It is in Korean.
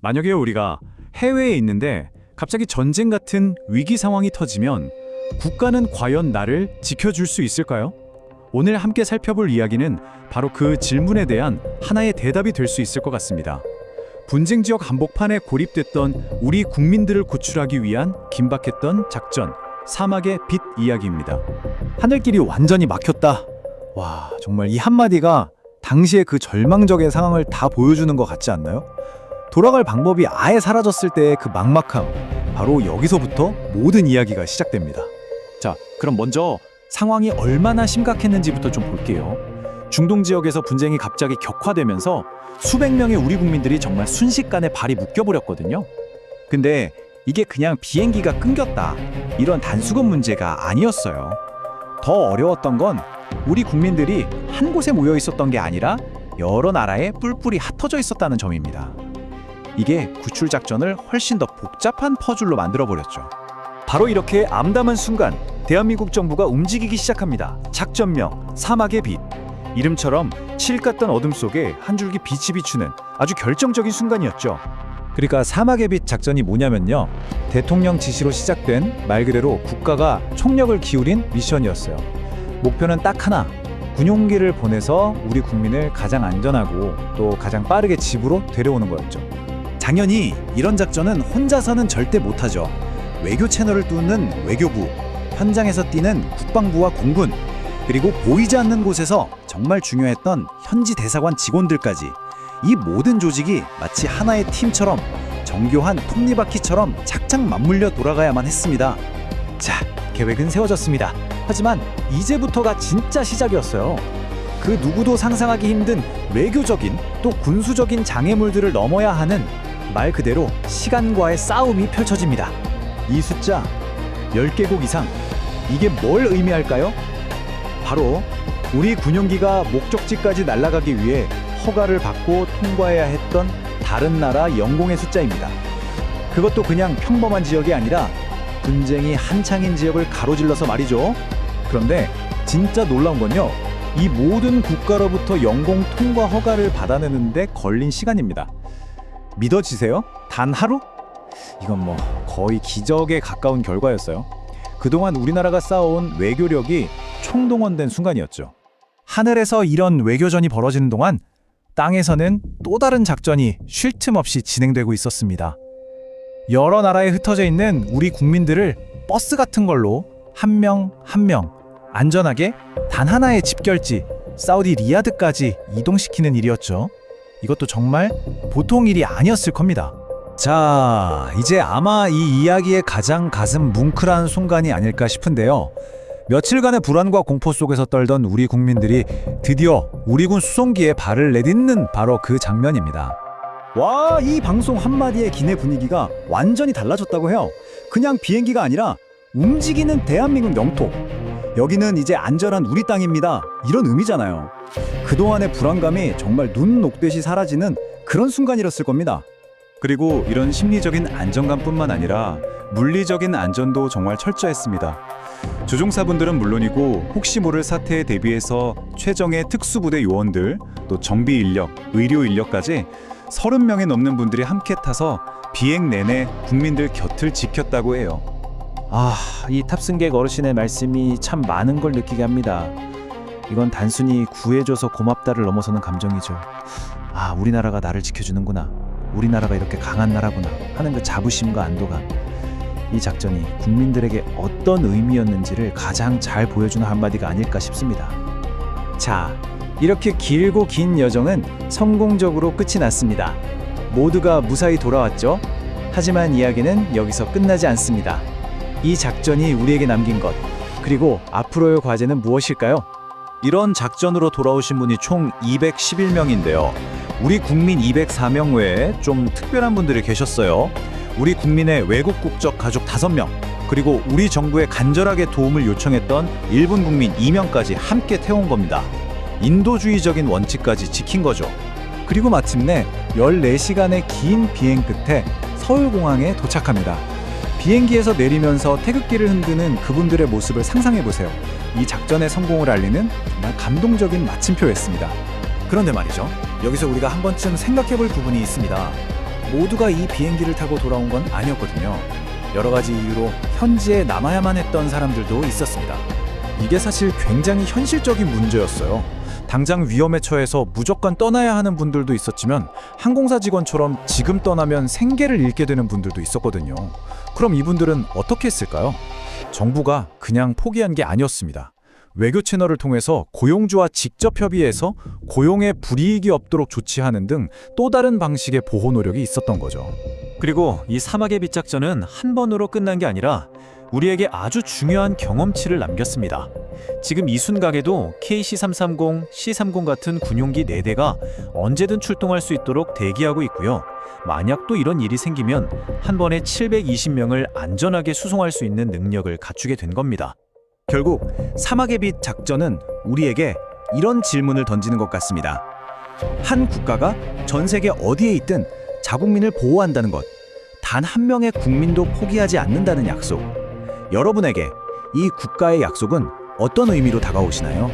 만약에 우리가 해외에 있는데 갑자기 전쟁 같은 위기 상황이 터지면 국가는 과연 나를 지켜줄 수 있을까요? 오늘 함께 살펴볼 이야기는 바로 그 질문에 대한 하나의 대답이 될 수 있을 것 같습니다. 분쟁 지역 한복판에 고립됐던 우리 국민들을 구출하기 위한 긴박했던 작전, 사막의 빛 이야기입니다. 하늘길이 완전히 막혔다. 와, 정말 이 한마디가 당시의 그 절망적인 상황을 다 보여주는 것 같지 않나요? 돌아갈 방법이 아예 사라졌을 때의 그 막막함, 바로 여기서부터 모든 이야기가 시작됩니다. 자, 그럼 먼저 상황이 얼마나 심각했는지부터 좀 볼게요. 중동 지역에서 분쟁이 갑자기 격화되면서 수백 명의 우리 국민들이 정말 순식간에 발이 묶여버렸거든요. 근데 이게 그냥 비행기가 끊겼다, 이런 단수건 문제가 아니었어요. 더 어려웠던 건 우리 국민들이 한 곳에 모여 있었던 게 아니라 여러 나라에 뿔뿔이 흩어져 있었다는 점입니다. 이게 구출 작전을 훨씬 더 복잡한 퍼즐로 만들어버렸죠. 바로 이렇게 암담한 순간 대한민국 정부가 움직이기 시작합니다. 작전명 사막의 빛. 이름처럼 칠 같던 어둠 속에 한 줄기 빛이 비추는 아주 결정적인 순간이었죠. 그러니까 사막의 빛 작전이 뭐냐면요, 대통령 지시로 시작된 말 그대로 국가가 총력을 기울인 미션이었어요. 목표는 딱 하나, 군용기를 보내서 우리 국민을 가장 안전하고 또 가장 빠르게 집으로 데려오는 거였죠. 당연히 이런 작전은 혼자서는 절대 못하죠. 외교 채널을 뚫는 외교부, 현장에서 뛰는 국방부와 공군, 그리고 보이지 않는 곳에서 정말 중요했던 현지 대사관 직원들까지, 이 모든 조직이 마치 하나의 팀처럼 정교한 톱니바퀴처럼 착착 맞물려 돌아가야만 했습니다. 자, 계획은 세워졌습니다. 하지만 이제부터가 진짜 시작이었어요. 그 누구도 상상하기 힘든 외교적인 또 군수적인 장애물들을 넘어야 하는 말 그대로 시간과의 싸움이 펼쳐집니다. 이 숫자 10개국 이상, 이게 뭘 의미할까요? 바로 우리 군용기가 목적지까지 날아가기 위해 허가를 받고 통과해야 했던 다른 나라 영공의 숫자입니다. 그것도 그냥 평범한 지역이 아니라 분쟁이 한창인 지역을 가로질러서 말이죠. 그런데 진짜 놀라운 건요, 이 모든 국가로부터 영공 통과 허가를 받아내는데 걸린 시간입니다. 믿어지세요? 단 하루? 이건 뭐 거의 기적에 가까운 결과였어요. 그동안 우리나라가 쌓아온 외교력이 총동원된 순간이었죠. 하늘에서 이런 외교전이 벌어지는 동안 땅에서는 또 다른 작전이 쉴 틈 없이 진행되고 있었습니다. 여러 나라에 흩어져 있는 우리 국민들을 버스 같은 걸로 한 명 한 명 안전하게 단 하나의 집결지 사우디 리야드까지 이동시키는 일이었죠. 이것도 정말 보통 일이 아니었을 겁니다. 자, 이제 아마 이 이야기의 가장 가슴 뭉클한 순간이 아닐까 싶은데요. 며칠간의 불안과 공포 속에서 떨던 우리 국민들이 드디어 우리 군 수송기에 발을 내딛는 바로 그 장면입니다. 와, 이 방송 한마디에 기내 분위기가 완전히 달라졌다고 해요. 그냥 비행기가 아니라 움직이는 대한민국 영토, 여기는 이제 안전한 우리 땅입니다, 이런 의미잖아요. 그동안의 불안감이 정말 눈 녹듯이 사라지는 그런 순간이었을 겁니다. 그리고 이런 심리적인 안정감뿐만 아니라 물리적인 안전도 정말 철저했습니다. 조종사분들은 물론이고 혹시 모를 사태에 대비해서 최정예 특수부대 요원들, 또 정비 인력, 의료 인력까지 30명이 넘는 분들이 함께 타서 비행 내내 국민들 곁을 지켰다고 해요. 이 탑승객 어르신의 말씀이 참 많은 걸 느끼게 합니다. 이건 단순히 구해줘서 고맙다를 넘어서는 감정이죠. 우리나라가 나를 지켜주는구나, 우리나라가 이렇게 강한 나라구나 하는 그 자부심과 안도감. 이 작전이 국민들에게 어떤 의미였는지를 가장 잘 보여주는 한마디가 아닐까 싶습니다. 자, 이렇게 길고 긴 여정은 성공적으로 끝이 났습니다. 모두가 무사히 돌아왔죠? 하지만 이야기는 여기서 끝나지 않습니다. 이 작전이 우리에게 남긴 것, 그리고 앞으로의 과제는 무엇일까요? 이런 작전으로 돌아오신 분이 총 211명인데요. 우리 국민 204명 외에 좀 특별한 분들이 계셨어요. 우리 국민의 외국 국적 가족 5명, 그리고 우리 정부에 간절하게 도움을 요청했던 일본 국민 2명까지 함께 태운 겁니다. 인도주의적인 원칙까지 지킨 거죠. 그리고 마침내 14시간의 긴 비행 끝에 서울공항에 도착합니다. 비행기에서 내리면서 태극기를 흔드는 그분들의 모습을 상상해보세요. 이 작전의 성공을 알리는 정말 감동적인 마침표였습니다. 그런데 말이죠, 여기서 우리가 한 번쯤 생각해볼 부분이 있습니다. 모두가 이 비행기를 타고 돌아온 건 아니었거든요. 여러 가지 이유로 현지에 남아야만 했던 사람들도 있었습니다. 이게 사실 굉장히 현실적인 문제였어요. 당장 위험에 처해서 무조건 떠나야 하는 분들도 있었지만 항공사 직원처럼 지금 떠나면 생계를 잃게 되는 분들도 있었거든요. 그럼 이분들은 어떻게 했을까요? 정부가 그냥 포기한 게 아니었습니다. 외교 채널을 통해서 고용주와 직접 협의해서 고용에 불이익이 없도록 조치하는 등 또 다른 방식의 보호 노력이 있었던 거죠. 그리고 이 사막의 빛 작전은 한 번으로 끝난 게 아니라 우리에게 아주 중요한 경험치를 남겼습니다. 지금 이 순간에도 KC-330, C-30 같은 군용기 4대가 언제든 출동할 수 있도록 대기하고 있고요. 만약 또 이런 일이 생기면 한 번에 720명을 안전하게 수송할 수 있는 능력을 갖추게 된 겁니다. 결국 사막의 빛 작전은 우리에게 이런 질문을 던지는 것 같습니다. 한 국가가 전 세계 어디에 있든 자국민을 보호한다는 것, 단 한 명의 국민도 포기하지 않는다는 약속. 여러분에게 이 국가의 약속은 어떤 의미로 다가오시나요?